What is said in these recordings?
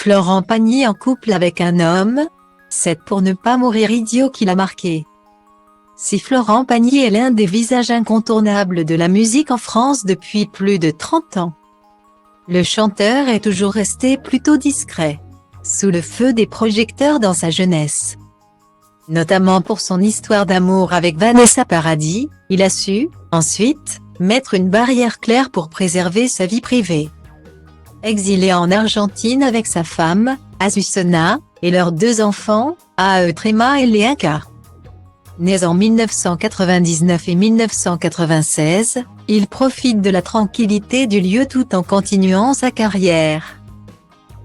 Florent Pagny en couple avec un homme, c'est pour ne pas mourir idiot qui l'a marqué. Si Florent Pagny est l'un des visages incontournables de la musique en France depuis plus de 30 ans, le chanteur est toujours resté plutôt discret, sous le feu des projecteurs dans sa jeunesse. Notamment pour son histoire d'amour avec Vanessa Paradis, il a su, ensuite, mettre une barrière claire pour préserver sa vie privée. Exilé en Argentine avec sa femme, Azucena, et leurs 2 enfants, Aetrema et Leanka. Nés en 1999 et 1996, il profite de la tranquillité du lieu tout en continuant sa carrière.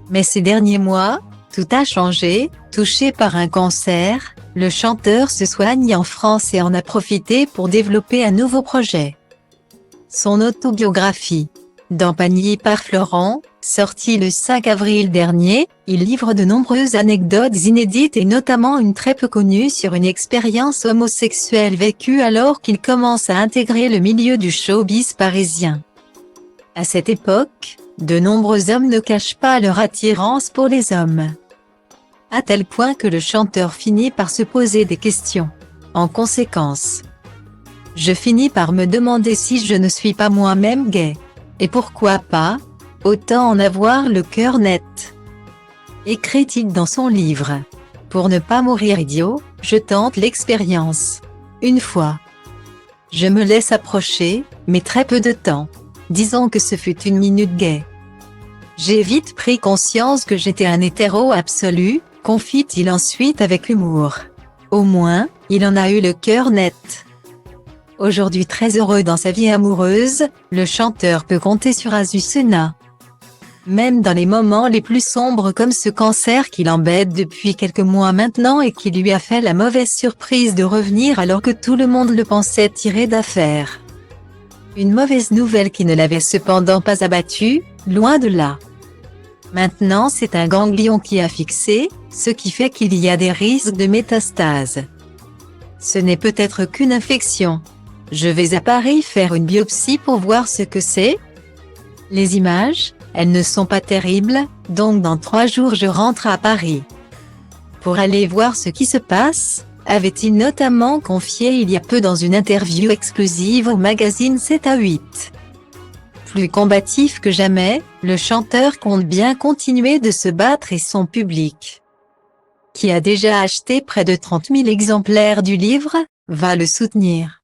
Mais ces derniers mois, tout a changé. Touché par un cancer, le chanteur se soigne en France et en a profité pour développer un nouveau projet. Son autobiographie, Dans Pagny par Florent, sorti le 5 avril dernier, il livre de nombreuses anecdotes inédites et notamment une très peu connue sur une expérience homosexuelle vécue alors qu'il commence à intégrer le milieu du showbiz parisien. À cette époque, de nombreux hommes ne cachent pas leur attirance pour les hommes. À tel point que le chanteur finit par se poser des questions. En conséquence, je finis par me demander si je ne suis pas moi-même gay. Et pourquoi pas, autant en avoir le cœur net. Écrit-il dans son livre. Pour ne pas mourir idiot, je tente l'expérience. Une fois. Je me laisse approcher, mais très peu de temps. Disons que ce fut une minute gay. J'ai vite pris conscience que j'étais un hétéro absolu, confie-t-il ensuite avec humour. Au moins, il en a eu le cœur net. Aujourd'hui très heureux dans sa vie amoureuse, le chanteur peut compter sur Azucena. Même dans les moments les plus sombres comme ce cancer qui l'embête depuis quelques mois maintenant et qui lui a fait la mauvaise surprise de revenir alors que tout le monde le pensait tiré d'affaire. Une mauvaise nouvelle qui ne l'avait cependant pas abattu, loin de là. Maintenant c'est un ganglion qui a fixé, ce qui fait qu'il y a des risques de métastase. Ce n'est peut-être qu'une infection. Je vais à Paris faire une biopsie pour voir ce que c'est. Les images, elles ne sont pas terribles, donc dans 3 jours je rentre à Paris. Pour aller voir ce qui se passe, avait-il notamment confié il y a peu dans une interview exclusive au magazine 7 à 8. Plus combatif que jamais, le chanteur compte bien continuer de se battre et son public, qui a déjà acheté près de 30 000 exemplaires du livre, va le soutenir.